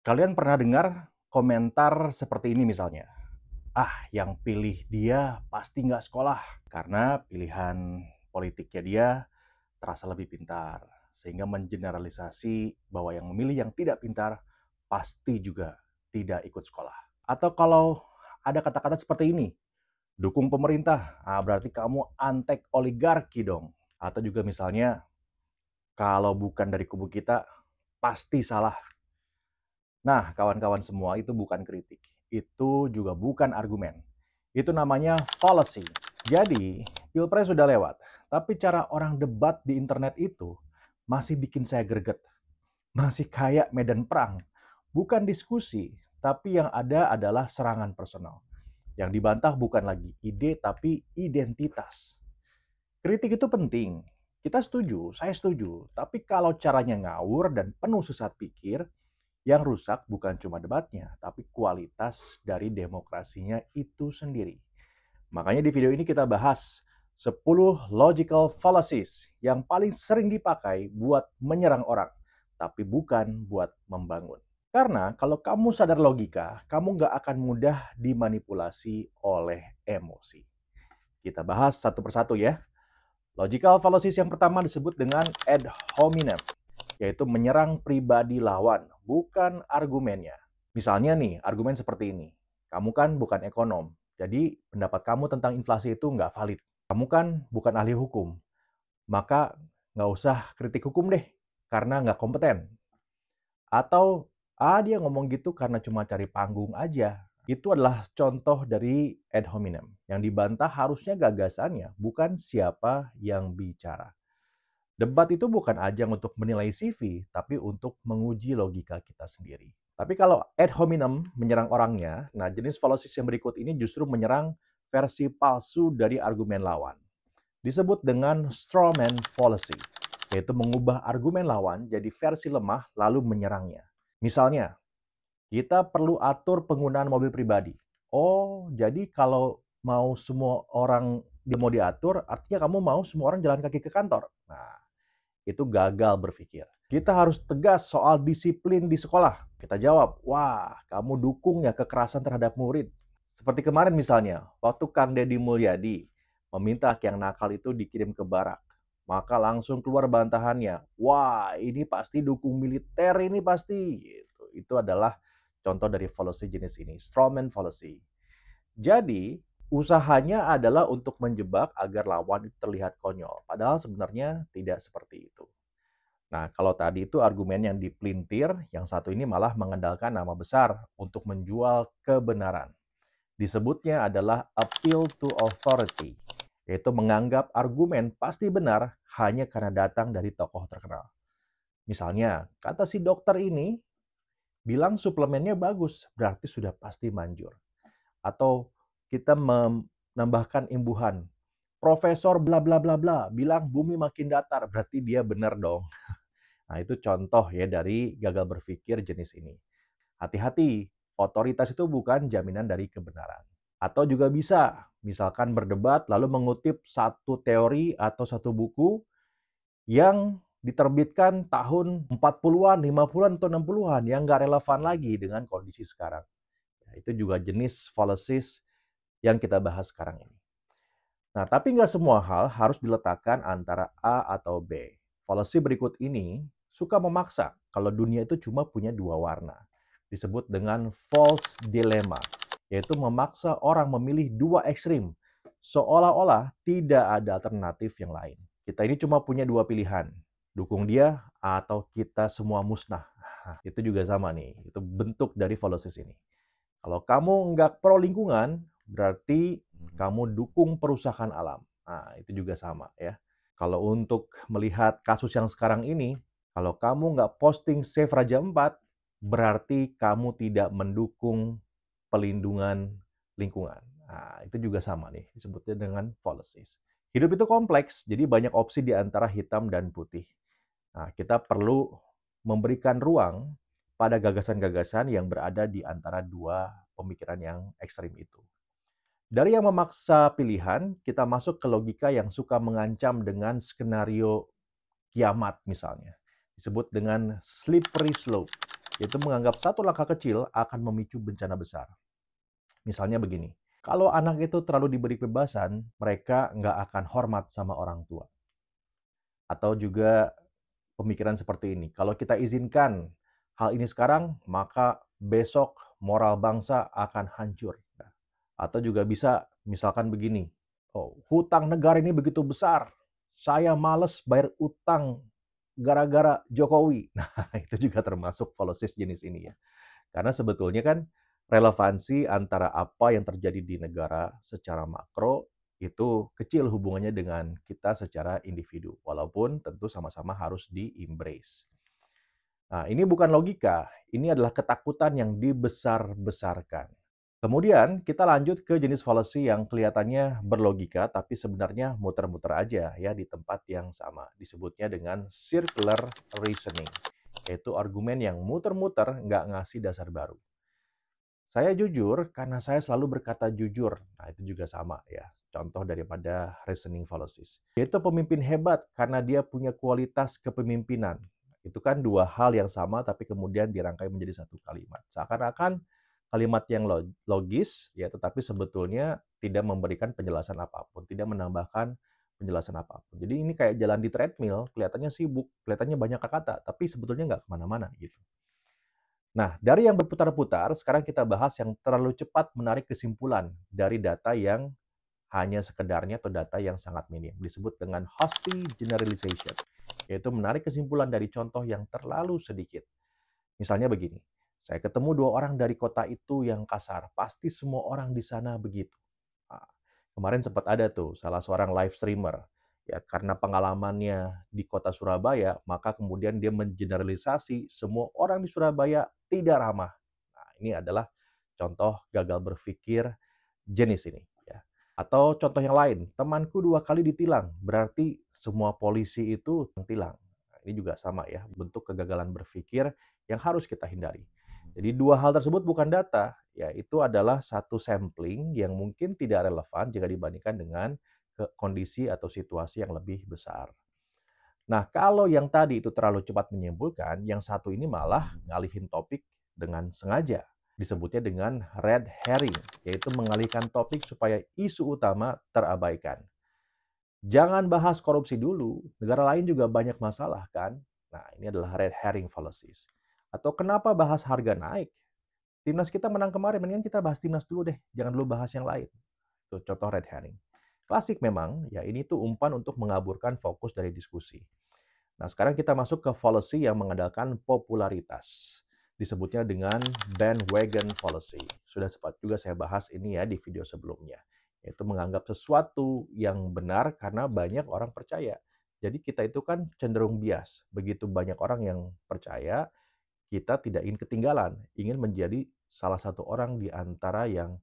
Kalian pernah dengar komentar seperti ini misalnya, "Ah, yang pilih dia pasti nggak sekolah, karena pilihan politiknya dia terasa lebih pintar." Sehingga mengeneralisasi bahwa yang memilih yang tidak pintar pasti juga tidak ikut sekolah. Atau kalau ada kata-kata seperti ini, "Dukung pemerintah, berarti kamu antek oligarki dong." Atau juga misalnya, "Kalau bukan dari kubu kita, pasti salah." Nah, kawan-kawan semua, itu bukan kritik. Itu juga bukan argumen. Itu namanya fallacy. Jadi, Pilpres sudah lewat, tapi cara orang debat di internet itu masih bikin saya greget. Masih kayak medan perang. Bukan diskusi, tapi yang ada adalah serangan personal. Yang dibantah bukan lagi ide, tapi identitas. Kritik itu penting. Kita setuju, saya setuju. Tapi kalau caranya ngawur dan penuh sesat pikir, yang rusak bukan cuma debatnya, tapi kualitas dari demokrasinya itu sendiri. Makanya di video ini kita bahas 10 logical fallacies yang paling sering dipakai buat menyerang orang, tapi bukan buat membangun. Karena kalau kamu sadar logika, kamu nggak akan mudah dimanipulasi oleh emosi. Kita bahas satu persatu ya. Logical fallacies yang pertama disebut dengan ad hominem, yaitu menyerang pribadi lawan, bukan argumennya. Misalnya nih, argumen seperti ini. Kamu kan bukan ekonom, jadi pendapat kamu tentang inflasi itu nggak valid. Kamu kan bukan ahli hukum, maka nggak usah kritik hukum deh, karena nggak kompeten. Atau, dia ngomong gitu karena cuma cari panggung aja. Itu adalah contoh dari ad hominem. Yang dibantah harusnya gagasannya, bukan siapa yang bicara. Debat itu bukan ajang untuk menilai CV, tapi untuk menguji logika kita sendiri. Tapi kalau ad hominem menyerang orangnya, nah jenis fallacies yang berikut ini justru menyerang versi palsu dari argumen lawan. Disebut dengan strawman fallacy, yaitu mengubah argumen lawan jadi versi lemah lalu menyerangnya. Misalnya, kita perlu atur penggunaan mobil pribadi. Oh, jadi kalau mau semua orang mau diatur, artinya kamu mau semua orang jalan kaki ke kantor. Nah, itu gagal berpikir. Kita harus tegas soal disiplin di sekolah. Kita jawab, wah, kamu dukung ya kekerasan terhadap murid. Seperti kemarin misalnya, waktu Kang Deddy Mulyadi meminta yang nakal itu dikirim ke barak. Maka langsung keluar bantahannya. Wah, ini pasti dukung militer ini pasti. Itu adalah contoh dari fallacy jenis ini, strawman fallacy. Jadi, usahanya adalah untuk menjebak agar lawan itu terlihat konyol. Padahal sebenarnya tidak seperti itu. Nah, kalau tadi itu argumen yang dipelintir, yang satu ini malah mengandalkan nama besar untuk menjual kebenaran. Disebutnya adalah appeal to authority, yaitu menganggap argumen pasti benar hanya karena datang dari tokoh terkenal. Misalnya, kata si dokter ini bilang suplemennya bagus, berarti sudah pasti manjur. Atau kita menambahkan imbuhan, Profesor bla bla bla bla bilang bumi makin datar, berarti dia benar dong. Nah, itu contoh ya dari gagal berpikir jenis ini. Hati-hati, otoritas itu bukan jaminan dari kebenaran. Atau juga bisa, misalkan berdebat lalu mengutip satu teori atau satu buku yang diterbitkan tahun 40-an, 50-an, atau 60-an yang nggak relevan lagi dengan kondisi sekarang. Ya, itu juga jenis fallacies yang kita bahas sekarang ini. Nah, tapi nggak semua hal harus diletakkan antara A atau B. Fallacy berikut ini suka memaksa kalau dunia itu cuma punya dua warna. Disebut dengan false dilemma, yaitu memaksa orang memilih dua ekstrim, seolah-olah tidak ada alternatif yang lain. Kita ini cuma punya dua pilihan, dukung dia atau kita semua musnah. Nah, itu juga sama nih, itu bentuk dari fallacies ini. Kalau kamu nggak pro lingkungan, berarti kamu dukung perusahaan alam. Nah, itu juga sama ya. Kalau untuk melihat kasus yang sekarang ini, kalau kamu nggak posting Save Raja 4, berarti kamu tidak mendukung pelindungan lingkungan. Nah, itu juga sama nih, disebutnya dengan fallacies. Hidup itu kompleks, jadi banyak opsi di antara hitam dan putih. Nah, kita perlu memberikan ruang pada gagasan-gagasan yang berada di antara dua pemikiran yang ekstrim itu. Dari yang memaksa pilihan, kita masuk ke logika yang suka mengancam dengan skenario kiamat misalnya. Disebut dengan slippery slope. yaitu menganggap satu langkah kecil akan memicu bencana besar. Misalnya begini, kalau anak itu terlalu diberi kebebasan, mereka nggak akan hormat sama orang tua. Atau juga pemikiran seperti ini, kalau kita izinkan hal ini sekarang, maka besok moral bangsa akan hancur. Atau juga bisa misalkan begini, oh, hutang negara ini begitu besar, saya males bayar utang gara-gara Jokowi. Nah, itu juga termasuk policies jenis ini ya. Karena sebetulnya kan relevansi antara apa yang terjadi di negara secara makro itu kecil hubungannya dengan kita secara individu, walaupun tentu sama-sama harus di-embrace. Nah, ini bukan logika, ini adalah ketakutan yang dibesar-besarkan. Kemudian kita lanjut ke jenis fallacy yang kelihatannya berlogika tapi sebenarnya muter-muter aja ya di tempat yang sama. Disebutnya dengan circular reasoning, yaitu argumen yang muter-muter nggak ngasih dasar baru. Saya jujur karena saya selalu berkata jujur. Nah, itu juga sama ya. Contoh daripada reasoning fallacies. Yaitu pemimpin hebat karena dia punya kualitas kepemimpinan. Itu kan dua hal yang sama tapi kemudian dirangkai menjadi satu kalimat. Seakan-akan kalimat yang logis ya, tetapi sebetulnya tidak memberikan penjelasan apapun, tidak menambahkan penjelasan apapun. Jadi ini kayak jalan di treadmill, kelihatannya sibuk, kelihatannya banyak kata, tapi sebetulnya nggak kemana-mana gitu. Nah, dari yang berputar-putar, sekarang kita bahas yang terlalu cepat menarik kesimpulan dari data yang hanya sekedarnya atau data yang sangat minim. Disebut dengan hasty generalization, yaitu menarik kesimpulan dari contoh yang terlalu sedikit. Misalnya begini, saya ketemu dua orang dari kota itu yang kasar, pasti semua orang di sana begitu. Nah, kemarin sempat ada tuh salah seorang live streamer, ya karena pengalamannya di kota Surabaya, maka kemudian dia mengeneralisasi semua orang di Surabaya tidak ramah. Nah, ini adalah contoh gagal berpikir jenis ini. Ya. Atau contoh yang lain, temanku 2 kali ditilang, berarti semua polisi itu tilang. Nah, ini juga sama ya, bentuk kegagalan berpikir yang harus kita hindari. Jadi dua hal tersebut bukan data, yaitu adalah satu sampling yang mungkin tidak relevan jika dibandingkan dengan kondisi atau situasi yang lebih besar. Nah, kalau yang tadi itu terlalu cepat menyimpulkan, yang satu ini malah ngalihin topik dengan sengaja. Disebutnya dengan red herring, yaitu mengalihkan topik supaya isu utama terabaikan. Jangan bahas korupsi dulu, negara lain juga banyak masalah kan? Nah, ini adalah red herring fallacies. Atau kenapa bahas harga naik? Timnas kita menang kemarin, mendingan kita bahas timnas dulu deh, jangan dulu bahas yang lain. Itu contoh red herring. Klasik memang, ya ini tuh umpan untuk mengaburkan fokus dari diskusi. Nah, sekarang kita masuk ke fallacy yang mengandalkan popularitas. Disebutnya dengan bandwagon fallacy. Sudah sempat juga saya bahas ini ya di video sebelumnya. Yaitu menganggap sesuatu yang benar karena banyak orang percaya. Jadi kita itu kan cenderung bias. Begitu banyak orang yang percaya, kita tidak ingin ketinggalan, ingin menjadi salah satu orang di antara yang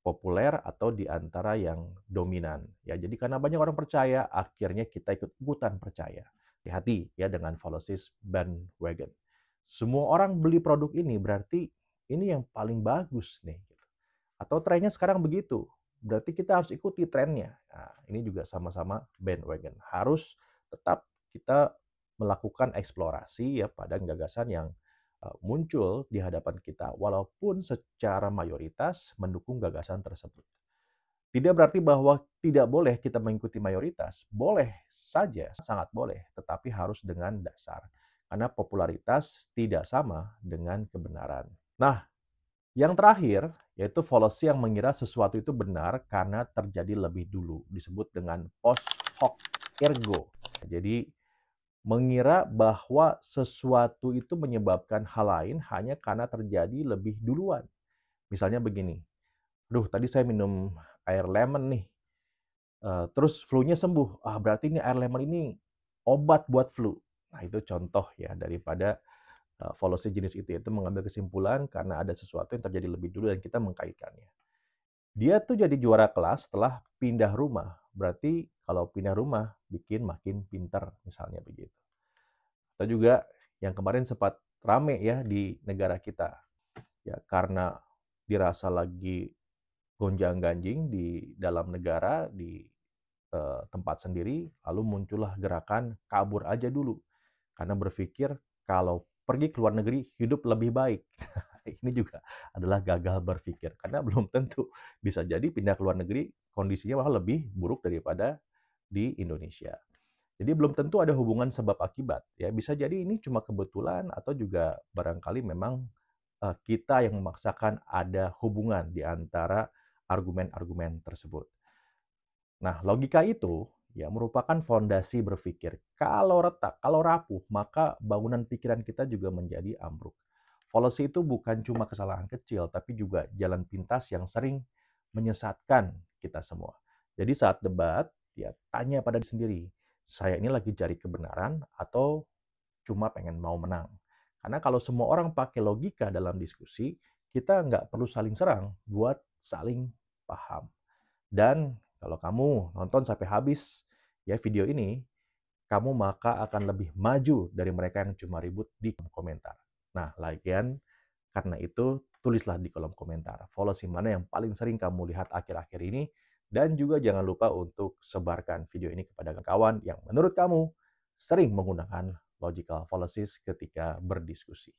populer atau di antara yang dominan. Ya, jadi karena banyak orang percaya, akhirnya kita ikut-ikutan percaya. Hati-hati ya dengan fallacies bandwagon. Semua orang beli produk ini berarti ini yang paling bagus nih. Atau trennya sekarang begitu, berarti kita harus ikuti trennya. Nah, ini juga sama-sama bandwagon. Harus tetap kita melakukan eksplorasi ya pada gagasan yang muncul di hadapan kita, walaupun secara mayoritas mendukung gagasan tersebut. Tidak berarti bahwa tidak boleh kita mengikuti mayoritas. Boleh saja, sangat boleh, tetapi harus dengan dasar. Karena popularitas tidak sama dengan kebenaran. Nah, yang terakhir, yaitu fallacy yang mengira sesuatu itu benar karena terjadi lebih dulu. Disebut dengan post hoc ergo. Jadi, mengira bahwa sesuatu itu menyebabkan hal lain hanya karena terjadi lebih duluan. Misalnya begini, "Duh, tadi saya minum air lemon nih, terus flu-nya sembuh. Ah, berarti ini air lemon ini obat buat flu." Nah, itu contoh ya daripada fallacy jenis itu mengambil kesimpulan karena ada sesuatu yang terjadi lebih dulu dan kita mengkaitkannya. Dia tuh jadi juara kelas setelah pindah rumah. Berarti kalau pindah rumah bikin makin pinter, misalnya begitu. Atau juga yang kemarin sempat rame ya di negara kita. Ya, karena dirasa lagi gonjang-ganjing di dalam negara, di tempat sendiri, lalu muncullah gerakan kabur aja dulu. Karena berpikir kalau pergi ke luar negeri hidup lebih baik. Ini juga adalah gagal berpikir, karena belum tentu. Bisa jadi pindah ke luar negeri, kondisinya malah lebih buruk daripada di Indonesia. Jadi belum tentu ada hubungan sebab akibat. Ya, bisa jadi ini cuma kebetulan atau juga barangkali memang kita yang memaksakan ada hubungan di antara argumen-argumen tersebut. Nah, logika itu ya merupakan fondasi berpikir. Kalau retak, kalau rapuh, maka bangunan pikiran kita juga menjadi ambruk. Fallacy itu bukan cuma kesalahan kecil, tapi juga jalan pintas yang sering menyesatkan kita semua. Jadi saat debat, ya tanya pada diri sendiri, saya ini lagi cari kebenaran atau cuma pengen mau menang? Karena kalau semua orang pakai logika dalam diskusi, kita nggak perlu saling serang buat saling paham. Dan kalau kamu nonton sampai habis ya video ini, kamu maka akan lebih maju dari mereka yang cuma ribut di kolom komentar. Nah, lagian karena itu tulislah di kolom komentar policy mana yang paling sering kamu lihat akhir-akhir ini, dan juga jangan lupa untuk sebarkan video ini kepada kawan yang menurut kamu sering menggunakan logical fallacies ketika berdiskusi.